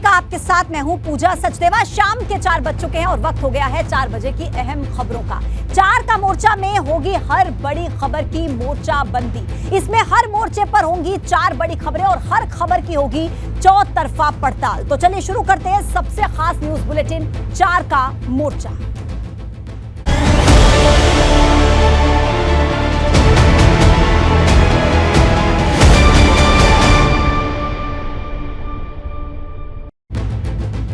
का आपके साथ मैं हूं पूजा सचदेवा। शाम के 4 बज चुके हैं और वक्त हो गया है 4 बजे की अहम खबरों का। 4 का मोर्चा में होगी हर बड़ी खबर की मोर्चा बंदी। इसमें हर मोर्चे पर होंगी 4 बड़ी खबरें और हर खबर की होगी चौतरफा पड़ताल। तो चलिए शुरू करते हैं सबसे खास न्यूज बुलेटिन 4 का मोर्चा।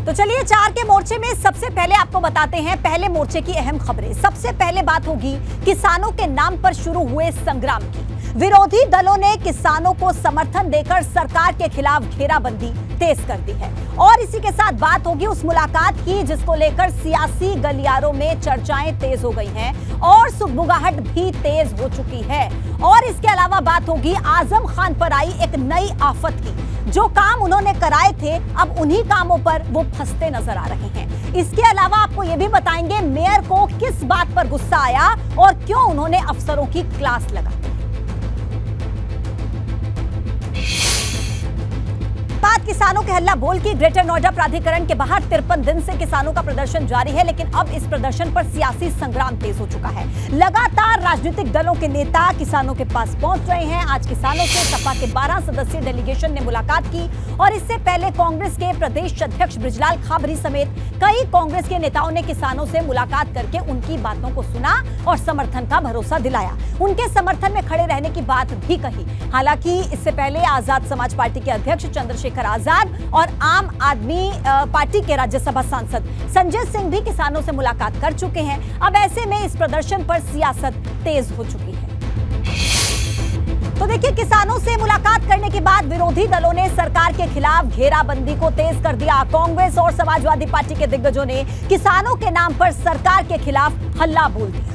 तो चलिए 4 के मोर्चे में सबसे पहले आपको बताते हैं पहले मोर्चे की अहम खबरें। सबसे पहले बात होगी किसानों के नाम पर शुरू हुए संग्राम की। विरोधी दलों ने किसानों को समर्थन देकर सरकार के खिलाफ घेराबंदी तेज कर दी है और इसी के साथ बात होगी उस मुलाकात की जिसको लेकर सियासी गलियारों में चर्चाएं तेज हो गई हैं और सुगबुगाहट भी तेज हो चुकी है। और इसके अलावा बात होगी आजम खान पर आई एक नई आफत की। जो काम उन्होंने कराए थे अब उन्हीं कामों पर वो फंसते नजर आ रहे हैं। इसके अलावा आपको ये भी बताएंगे मेयर को किस बात पर गुस्सा आया और क्यों उन्होंने अफसरों की क्लास लगाई। बात किसानों के हल्ला बोल की। ग्रेटर नोएडा प्राधिकरण के बाहर 53 दिन से किसानों का प्रदर्शन जारी है, लेकिन अब इस प्रदर्शन पर सियासी संग्राम तेज हो चुका है। लगातार राजनीतिक दलों के नेता किसानों के पास पहुंच रहे हैं। आज किसानों से सपा के 12 सदस्यीय डेलीगेशन ने मुलाकात की और इससे पहले कांग्रेस के प्रदेश अध्यक्ष बृजलाल खाबरी समेत कई कांग्रेस के नेताओं ने किसानों से मुलाकात करके उनकी बातों को सुना और समर्थन का भरोसा दिलाया। उनके समर्थन में खड़े रहने की बात भी कही। हालांकि इससे पहले आजाद समाज पार्टी के अध्यक्ष चंद्रशेखर आजाद और आम आदमी पार्टी के राज्यसभा सांसद संजय सिंह भी किसानों से मुलाकात कर चुके हैं। अब ऐसे में इस प्रदर्शन पर सियासत तेज हो चुकी है। तो देखिए, किसानों से मुलाकात करने के बाद विरोधी दलों ने सरकार के खिलाफ घेराबंदी को तेज कर दिया। कांग्रेस और समाजवादी पार्टी के दिग्गजों ने किसानों के नाम पर सरकार के खिलाफ हल्ला बोल दिया।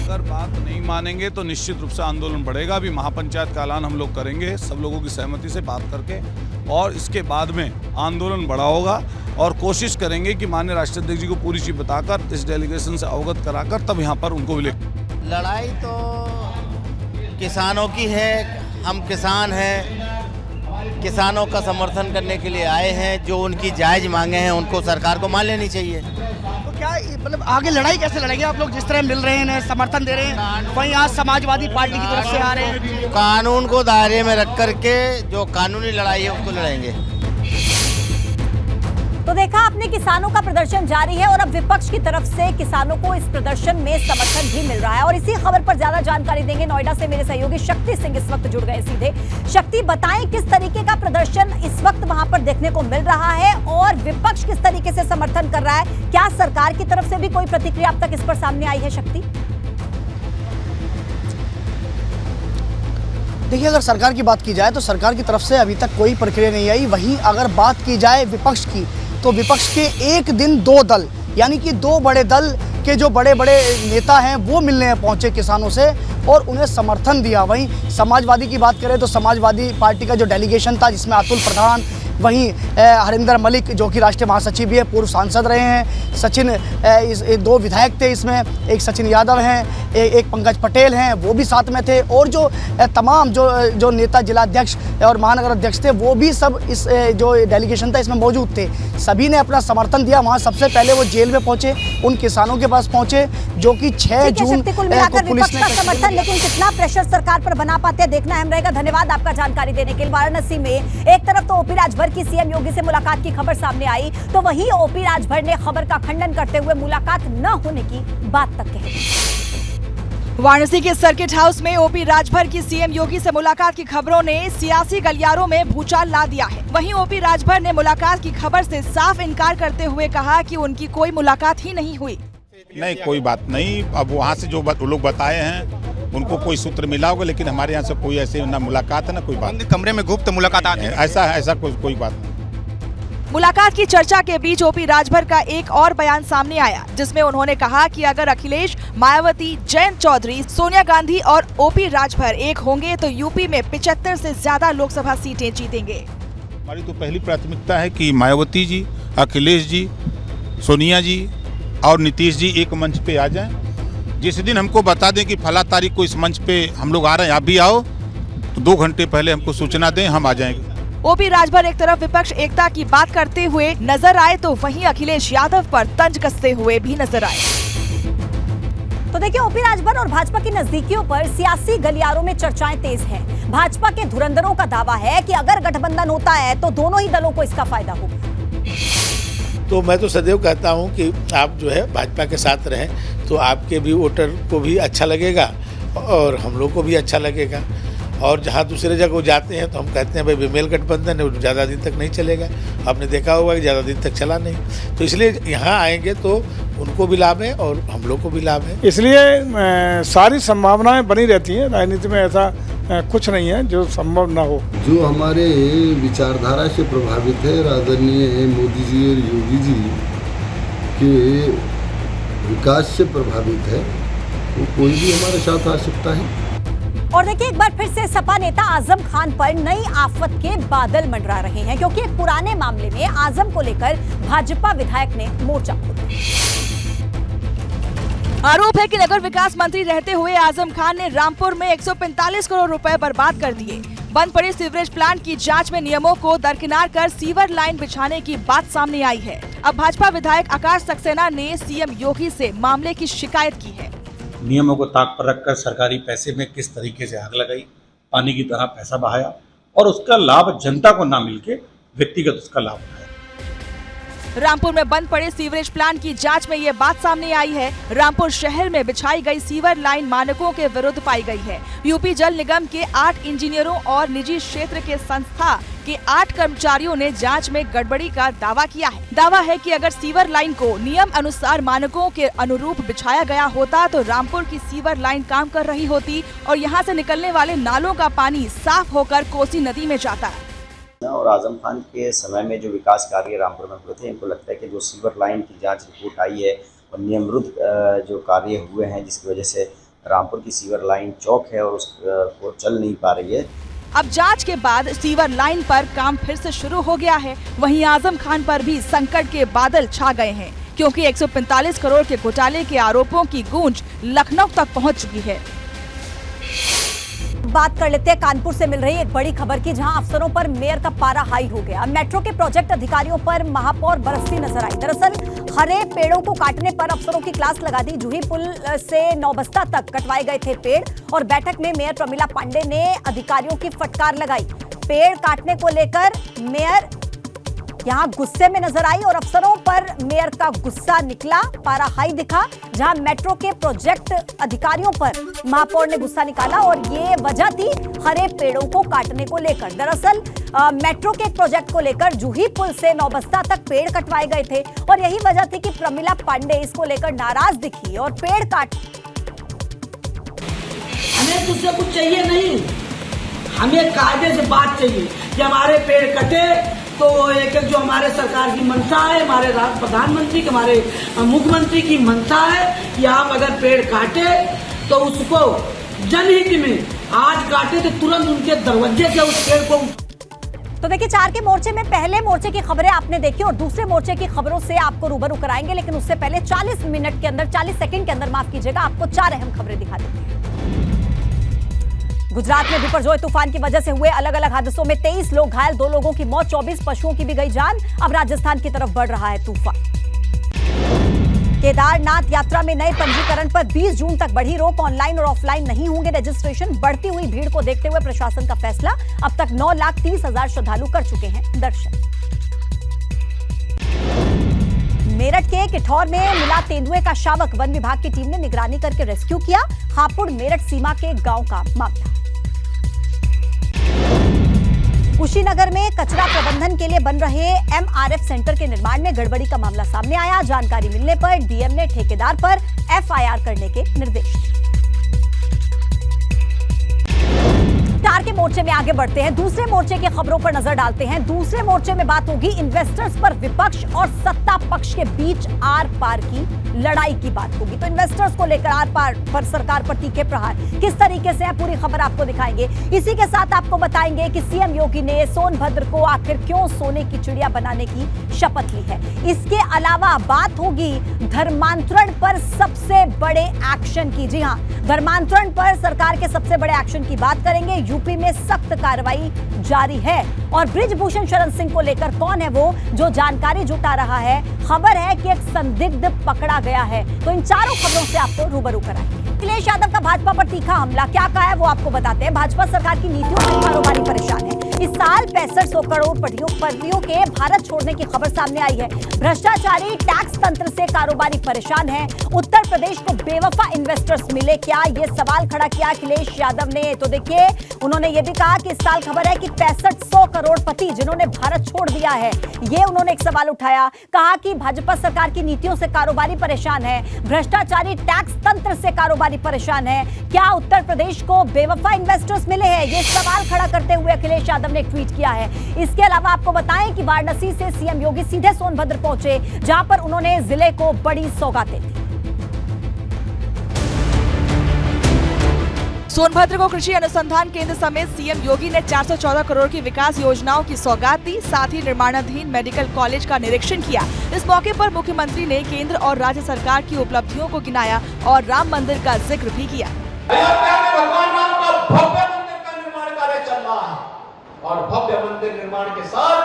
अगर बात नहीं मानेंगे तो निश्चित रूप से आंदोलन बढ़ेगा। अभी महापंचायत का ऐलान हम लोग करेंगे सब लोगों की सहमति से बात करके, और इसके बाद में आंदोलन बड़ा होगा और कोशिश करेंगे कि माननीय राष्ट्रीय अध्यक्ष जी को पूरी चीज बताकर इस डेलीगेशन से अवगत कराकर तब यहाँ पर उनको मिले। लड़ाई तो किसानों की है, हम किसान हैं, किसानों का समर्थन करने के लिए आए हैं। जो उनकी जायज मांगे हैं उनको सरकार को मान लेनी चाहिए। क्या मतलब आगे लड़ाई कैसे लड़ेंगे आप लोग? जिस तरह मिल रहे हैं, समर्थन दे रहे हैं, वहीं आज समाजवादी पार्टी की तरफ से आ रहे हैं। कानून को दायरे में रख करके जो कानूनी लड़ाई है उसको लड़ेंगे। तो देखा आपने, किसानों का प्रदर्शन जारी है और अब विपक्ष की तरफ से किसानों को इस प्रदर्शन में समर्थन भी मिल रहा है। और इसी खबर पर ज्यादा जानकारी देंगे नोएडा से मेरे सहयोगी शक्ति सिंह इस वक्त जुड़ गए सीधे। शक्ति, बताएं किस तरीके का प्रदर्शन इस वक्त वहां पर देखने को मिल रहा है और विपक्ष किस तरीके से समर्थन कर रहा है? क्या सरकार की तरफ से भी कोई प्रतिक्रिया अब तक इस पर सामने आई है? शक्ति, देखिए, अगर सरकार की बात की जाए तो सरकार की तरफ से अभी तक कोई प्रक्रिया नहीं आई। वहीं अगर बात की जाए विपक्ष की तो विपक्ष के एक दिन 2 दल, यानी कि 2 बड़े दल के जो बड़े बड़े नेता हैं वो मिलने पहुंचे किसानों से और उन्हें समर्थन दिया। वहीं समाजवादी की बात करें तो समाजवादी पार्टी का जो डेलीगेशन था जिसमें अतुल प्रधान, वहीं हरिंदर मलिक जो कि राष्ट्रीय महासचिव भी है, पूर्व सांसद रहे हैं, सचिन, 2 विधायक थे इसमें, एक सचिन यादव हैं, एक पंकज पटेल हैं, वो भी साथ में थे और जो तमाम जो नेता, जिलाध्यक्ष और महानगर अध्यक्ष थे वो भी सब इस जो डेलीगेशन था इसमें मौजूद थे। सभी ने अपना समर्थन दिया। वहाँ सबसे पहले वो जेल में पहुंचे, उन किसानों के पास पहुंचे जो कि 6 जून को पुलिस ने समर्थन, लेकिन कितना प्रेशर सरकार पर बना पाते हैं देखना अहम रहेगा। धन्यवाद आपका जानकारी देने के लिए। वाराणसी में एक तरफ तो ओपी राजभर की सीएम योगी से मुलाकात की खबर सामने आई तो वहीं ओपी राजभर ने खबर का खंडन करते हुए मुलाकात न होने की बात तक कही। वाराणसी के सर्किट हाउस में ओपी राजभर की सीएम योगी से मुलाकात की खबरों ने सियासी गलियारों में भूचाल ला दिया है। वहीं ओपी राजभर ने मुलाकात की खबर से साफ इनकार करते हुए कहा कि उनकी कोई मुलाकात ही नहीं हुई। नहीं, कोई बात नहीं। अब वहाँ से जो लोग बताए हैं उनको कोई सूत्र मिला होगा, लेकिन हमारे यहाँ से कोई ऐसे ना मुलाकात है ना कोई बात। कमरे में गुप्त मुलाकात आती है, ऐसा कोई बात नहीं। मुलाकात की चर्चा के बीच ओपी राजभर का एक और बयान सामने आया जिसमें उन्होंने कहा कि अगर अखिलेश, मायावती, जयंत चौधरी, सोनिया गांधी और ओपी राजभर एक होंगे तो यूपी में 75 से ज्यादा लोकसभा सीटें जीतेंगे। हमारी तो पहली प्राथमिकता है कि मायावती जी, अखिलेश जी, सोनिया जी और नीतीश जी एक मंच पे आ जाएं। जिस दिन हमको बता दें कि फला तारीख को इस मंच पे हम लोग आ रहे हैं, आप भी आओ, तो 2 घंटे पहले हमको सूचना दें, हम आ जाएंगे। ओपी राजभर एक तरफ विपक्ष एकता की बात करते हुए नजर आए तो वहीं अखिलेश यादव पर तंज कसते हुए भी नजर आए। तो देखिए, ओपी राजभर और भाजपा की नजदीकियों पर सियासी गलियारों में चर्चाएं तेज हैं। भाजपा के धुरंधरों का दावा है कि अगर गठबंधन होता है तो दोनों ही दलों को इसका फायदा होगा। तो मैं तो सदैव कहता हूं कि आप जो है भाजपा के साथ रहें तो आपके भी वोटर को भी अच्छा लगेगा और हम लोग को भी अच्छा लगेगा। और जहां दूसरे जगह वो जाते हैं तो हम कहते हैं भाई बेमेल गठबंधन है, ज़्यादा दिन तक नहीं चलेगा। आपने देखा होगा कि ज़्यादा दिन तक चला नहीं, तो इसलिए यहाँ आएंगे तो उनको भी लाभ है और हम लोग को भी लाभ है। इसलिए सारी संभावनाएं बनी रहती हैं। राजनीति में ऐसा कुछ नहीं है जो संभव ना हो। जो हमारे विचारधारा से प्रभावित है, आदरणीय मोदी जी और योगी जी के विकास से प्रभावित है, वो कोई भी हमारे साथ आ सकता है। और देखिए, एक बार फिर से सपा नेता आजम खान पर नई आफत के बादल मंडरा रहे हैं, क्योंकि एक पुराने मामले में आजम को लेकर भाजपा विधायक ने मोर्चा खोला। आरोप है कि नगर विकास मंत्री रहते हुए आजम खान ने रामपुर में 145 करोड़ रुपए बर्बाद कर दिए। बंद पड़े सीवरेज प्लांट की जांच में नियमों को दरकिनार कर सीवर लाइन बिछाने की बात सामने आई है। अब भाजपा विधायक आकाश सक्सेना ने सीएम योगी से मामले की शिकायत की है। नियमों को ताक पर रखकर सरकारी पैसे में किस तरीके से आग लगाई, पानी की तरह पैसा बहाया और उसका लाभ जनता को ना मिलके व्यक्तिगत उसका लाभ उठाया। रामपुर में बंद पड़े सीवरेज प्लांट की जांच में ये बात सामने आई है। रामपुर शहर में बिछाई गई सीवर लाइन मानकों के विरुद्ध पाई गई है। यूपी जल निगम के 8 इंजीनियरों और निजी क्षेत्र के संस्था के 8 कर्मचारियों ने जांच में गड़बड़ी का दावा किया है। दावा है कि अगर सीवर लाइन को नियम अनुसार मानकों के अनुरूप बिछाया गया होता तो रामपुर की सीवर लाइन काम कर रही होती और यहाँ से निकलने वाले नालों का पानी साफ होकर कोसी नदी में जाता। और आजम खान के समय में जो विकास कार्य रामपुर में हुए थे, इनको लगता है कि जो सीवर लाइन की जांच रिपोर्ट आई है और नियमरुद्ध जो कार्य हुए हैं, जिसकी वजह से रामपुर की सीवर लाइन चौक है और उसको चल नहीं पा रही है। अब जांच के बाद सीवर लाइन पर काम फिर से शुरू हो गया है। वहीं आजम खान पर भी संकट के बादल छा गए हैं, क्योंकि 145 करोड़ के घोटाले के आरोपों की गूंज लखनऊ तक पहुंच चुकी है। बात कर लेते हैं कानपुर से मिल रही एक बड़ी खबर की, जहां अफसरों पर मेयर का पारा हाई हो गया। मेट्रो के प्रोजेक्ट अधिकारियों पर महापौर बरसती नजर आई। दरअसल हरे पेड़ों को काटने पर अफसरों की क्लास लगा दी। जूही पुल से नौबस्ता तक कटवाए गए थे पेड़ और बैठक में मेयर प्रमिला पांडे ने अधिकारियों की फटकार लगाई। पेड़ काटने को लेकर मेयर यहां गुस्से में नजर आई और अफसरों पर मेयर का गुस्सा निकला, पारा हाई दिखा। जहां मेट्रो के प्रोजेक्ट अधिकारियों पर महापौर ने गुस्सा निकाला और ये वजह थी हरे पेड़ों को काटने को लेकर। दरअसल मेट्रो के एक प्रोजेक्ट को लेकर जूही पुल से नौबस्ता तक पेड़ कटवाए गए थे और यही वजह थी कि प्रमिला पांडे इसको लेकर नाराज दिखी और पेड़ काट। हमें तुझसे कुछ चाहिए नहीं, हमें कायदे से बात चाहिए कि हमारे पेड़ कटे तो एक जो हमारे सरकार की मंशा है, हमारे प्रधानमंत्री की, हमारे मुख्यमंत्री की मंशा है कि आप अगर पेड़ काटे तो उसको जनहित में आज काटे तो तुरंत उनके दरवाजे से उस पेड़ को। तो देखिए, 4 के मोर्चे में पहले मोर्चे की खबरें आपने देखी और दूसरे मोर्चे की खबरों से आपको रूबरू कराएंगे, लेकिन उससे पहले 40 मिनट के अंदर, 40 सेकंड के अंदर माफ कीजिएगा, आपको 4 अहम खबरें दिखा देते हैं। गुजरात में बिपरजॉय तूफान की वजह से हुए अलग अलग हादसों में 23 लोग घायल, 2 लोगों की मौत, 24 पशुओं की भी गई जान। अब राजस्थान की तरफ बढ़ रहा है तूफान। केदारनाथ यात्रा में नए पंजीकरण पर 20 जून तक बढ़ी रोक, ऑनलाइन और ऑफलाइन नहीं होंगे रजिस्ट्रेशन। बढ़ती हुई भीड़ को देखते हुए प्रशासन का फैसला, अब तक 9,30,000 श्रद्धालु कर चुके हैं दर्शन। मेरठ के किठौर में मिला तेंदुए का शावक, वन विभाग की टीम ने निगरानी करके रेस्क्यू किया। हापुड़ मेरठ सीमा के गांव का मामला। कुशीनगर में कचरा प्रबंधन के लिए बन रहे एमआरएफ सेंटर के निर्माण में गड़बड़ी का मामला सामने आया। जानकारी मिलने पर डीएम ने ठेकेदार पर एफआईआर करने के निर्देश दिए। 4 के मोर्चे में आगे बढ़ते हैं, दूसरे मोर्चे की खबरों पर नजर डालते हैं। दूसरे मोर्चे में बात होगी इन्वेस्टर्स पर विपक्ष और सत्ता पक्ष के बीच आर पार की लड़ाई की बात होगी। तो इन्वेस्टर्स को लेकर आर पार पर सरकार पर तीखे प्रहार किस तरीके से है, पूरी खबर आपको दिखाएंगे। इसी के साथ आपको बताएंगे कि सीएम योगी ने सोनभद्र को आखिर क्यों सोने की चिड़िया बनाने की शपथ ली है। इसके अलावा बात होगी धर्मांतरण पर सबसे बड़े एक्शन की। जी हां, धर्मांतरण पर सरकार के सबसे बड़े एक्शन की बात करेंगे। यूपी में सख्त कार्रवाई जारी है और ब्रिजभूषण शरण सिंह को लेकर कौन है वो जो जानकारी जुटा रहा है? खबर है कि एक संदिग्ध पकड़ा गया है। तो इन चारों खबरों से आपको रूबरू कराएंगे। अखिलेश यादव का भाजपा पर तीखा हमला, क्या कहा है वो आपको बताते हैं। भाजपा सरकार की नीतियों से कारोबारी परेशान है। इस साल 6500 करोड़ पटियों के भारत छोड़ने की खबर सामने आई है। भ्रष्टाचारी टैक्स तंत्र से कारोबारी परेशान है। उत्तर प्रदेश को बेवफा इन्वेस्टर्स मिले क्या, ये सवाल खड़ा किया अखिलेश यादव ने। तो देखिए, उन्होंने ये भी कहा कि इस साल खबर है कि 6500 करोड़पति जिन्होंने भारत छोड़ दिया है, ये उन्होंने एक सवाल उठाया। कहा कि भाजपा सरकार की नीतियों से कारोबारी परेशान है, भ्रष्टाचारी टैक्स तंत्र से कारोबारी परेशान है। क्या उत्तर प्रदेश को बेवफा इन्वेस्टर्स मिले हैं, ये सवाल खड़ा करते हुए अखिलेश यादव ने ट्वीट किया है। इसके अलावा आपको बताएं कि वाराणसी से सीएम योगी सीधे सोनभद्र पहुंचे, जहां पर उन्होंने जिले को बड़ी सौगातें दी। सोनभद्र को कृषि अनुसंधान केंद्र समेत सीएम योगी ने 414 करोड़ की विकास योजनाओं की सौगात दी। साथ ही निर्माणाधीन मेडिकल कॉलेज का निरीक्षण किया। इस मौके पर मुख्यमंत्री ने केंद्र और राज्य सरकार की उपलब्धियों को गिनाया और राम मंदिर का जिक्र भी किया। भगवान राम का भव्य मंदिर का निर्माण कार्य चल रहा है और भव्य मंदिर निर्माण के साथ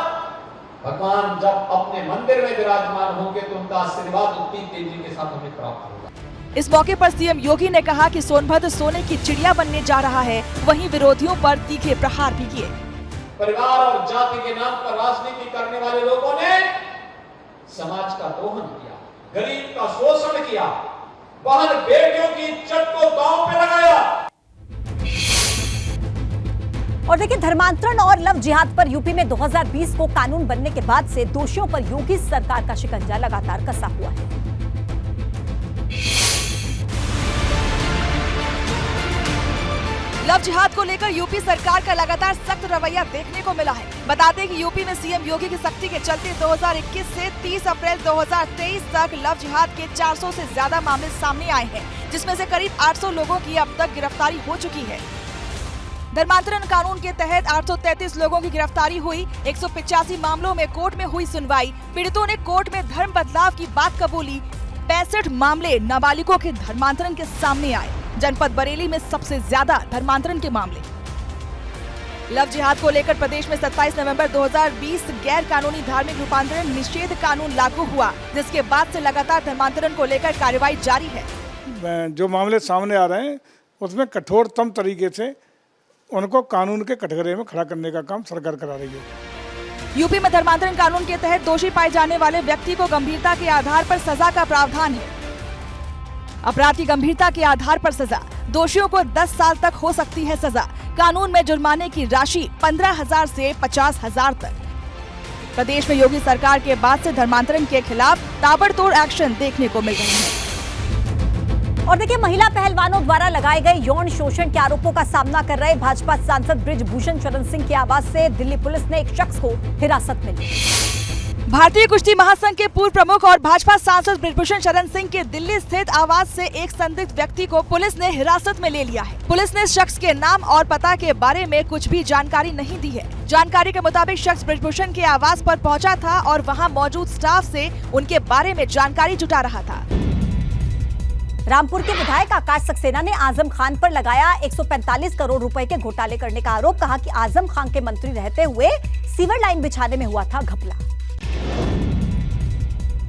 भगवान जब अपने मंदिर में विराजमान होंगे तो उनका आशीर्वाद उतनी तेजी के साथ हमें प्राप्त होगा। इस मौके पर सीएम योगी ने कहा कि सोनभद्र सोने की चिड़िया बनने जा रहा है। वहीं विरोधियों पर तीखे प्रहार भी किए। परिवार और जाति के नाम पर राजनीति करने वाले लोगों ने समाज का दोहन किया, गरीब का शोषण किया, बहन बेटियों की इज्जत को दांव पे लगाया। और देखिए, धर्मांतरण और लव जिहाद पर यूपी में 2020 को कानून बनने के बाद से दोषियों पर योगी सरकार का शिकंजा लगातार कसा हुआ है। लव जिहाद को लेकर यूपी सरकार का लगातार सख्त रवैया देखने को मिला है। बताते हैं कि यूपी में सीएम योगी की सख्ती के चलते 2021 से 30 अप्रैल 2023 तक लव जिहाद के 400 से ज्यादा मामले सामने आए हैं, जिसमें से करीब 800 लोगों की अब तक गिरफ्तारी हो चुकी है। धर्मांतरण कानून के तहत 833 लोगों की गिरफ्तारी हुई। 185 मामलों में कोर्ट में हुई सुनवाई। पीड़ितों ने कोर्ट में धर्म बदलाव की बात कबूली। 65 मामले नाबालिगों के धर्मांतरण के सामने आए। जनपद बरेली में सबसे ज्यादा धर्मांतरण के मामले। लव जिहाद को लेकर प्रदेश में 27 नवंबर 2020 गैर कानूनी धार्मिक रूपांतरण निषेध कानून लागू हुआ, जिसके बाद से लगातार धर्मांतरण को लेकर कार्रवाई जारी है। जो मामले सामने आ रहे हैं उसमें कठोरतम तरीके से उनको कानून के कटघरे में खड़ा करने का काम सरकार करा रही है। यूपी में धर्मांतरण कानून के तहत दोषी पाए जाने वाले व्यक्ति को गंभीरता के आधार पर सजा का प्रावधान है। अपराध की गंभीरता के आधार पर सजा, दोषियों को 10 साल तक हो सकती है सजा। कानून में जुर्माने की राशि 15,000 से 50,000 तक। प्रदेश में योगी सरकार के बाद से धर्मांतरण के खिलाफ ताबड़तोड़ एक्शन देखने को मिल रहे हैं। और देखिए, महिला पहलवानों द्वारा लगाए गए यौन शोषण के आरोपों का सामना कर रहे भाजपा सांसद ब्रिजभूषण शरण सिंह की आवाज से दिल्ली पुलिस ने एक शख्स को हिरासत में लिया। भारतीय कुश्ती महासंघ के पूर्व प्रमुख और भाजपा सांसद ब्रिजभूषण शरण सिंह के दिल्ली स्थित आवास से एक संदिग्ध व्यक्ति को पुलिस ने हिरासत में ले लिया है। पुलिस ने इस शख्स के नाम और पता के बारे में कुछ भी जानकारी नहीं दी है। जानकारी के मुताबिक शख्स ब्रिजभूषण के आवास पर पहुंचा था और वहां मौजूद स्टाफ से उनके बारे में जानकारी जुटा रहा था। रामपुर के विधायक आकाश सक्सेना ने आजम खान पर लगाया 145 करोड़ रुपए के घोटाले करने का आरोप। कहा कि आजम खान के मंत्री रहते हुए सीवर लाइन बिछाने में हुआ था घपला।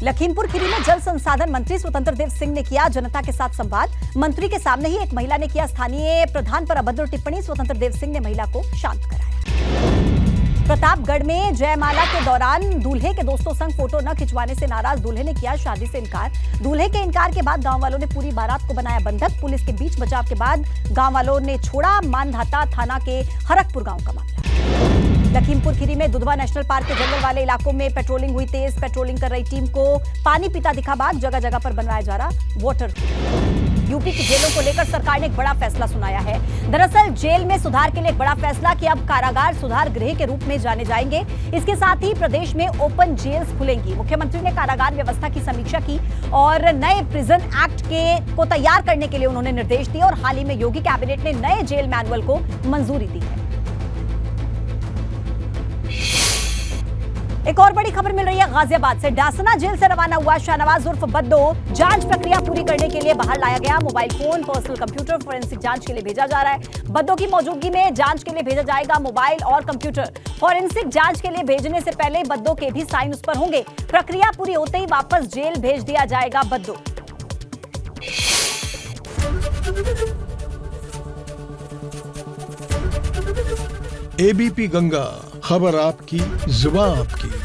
लखीमपुर खीरी में जल संसाधन मंत्री स्वतंत्र देव सिंह ने किया जनता के साथ संवाद। मंत्री के सामने ही एक महिला ने किया स्थानीय प्रधान पर अभद्र टिप्पणी। स्वतंत्र देव सिंह ने महिला को शांत कराया। प्रतापगढ़ में जयमाला के दौरान दूल्हे के दोस्तों संग फोटो न खिंचवाने से नाराज दूल्हे ने किया शादी से इनकार। दूल्हे के इनकार के बाद गांव वालों ने पूरी बारात को बनाया बंधक। पुलिस के बीच बचाव के बाद गांव वालों ने छोड़ा मानधाता थाना के हरकपुर गांव का मामला। लखीमपुर खीरी में दुधवा नेशनल पार्क के जंगल वाले इलाकों में पेट्रोलिंग हुई तेज। पेट्रोलिंग कर रही टीम को पानी पीता दिखा बाघ। जगह जगह पर बनवाया जा रहा वाटर। यूपी की जेलों को लेकर सरकार ने एक बड़ा फैसला सुनाया है। दरअसल जेल में सुधार के लिए एक बड़ा फैसला कि अब कारागार सुधार गृह के रूप में जाने जाएंगे। इसके साथ ही प्रदेश में ओपन जेल्स खुलेंगी। मुख्यमंत्री ने कारागार व्यवस्था की समीक्षा की और नए प्रिजन एक्ट को तैयार करने के लिए उन्होंने निर्देश दिए। और हाल ही में योगी कैबिनेट ने नए जेल मैनुअल को मंजूरी दी है। एक और बड़ी खबर मिल रही है गाजियाबाद से। डासना जेल से रवाना हुआ शाहनवाज उर्फ बद्दो जांच प्रक्रिया पूरी करने के लिए बाहर लाया गया। Mobile phone, personal computer forensic जांच के लिए भेजा जा रहा है। बद्दो की मौजूदगी में जांच के लिए भेजा जाएगा मोबाइल और कंप्यूटर। फोरेंसिक जांच के लिए भेजने से पहले बद्दो के भी साइन उस पर होंगे। प्रक्रिया पूरी होते ही वापस जेल भेज दिया जाएगा बद्दो। एबीपी गंगा, खबर आपकी, जुबान आपकी।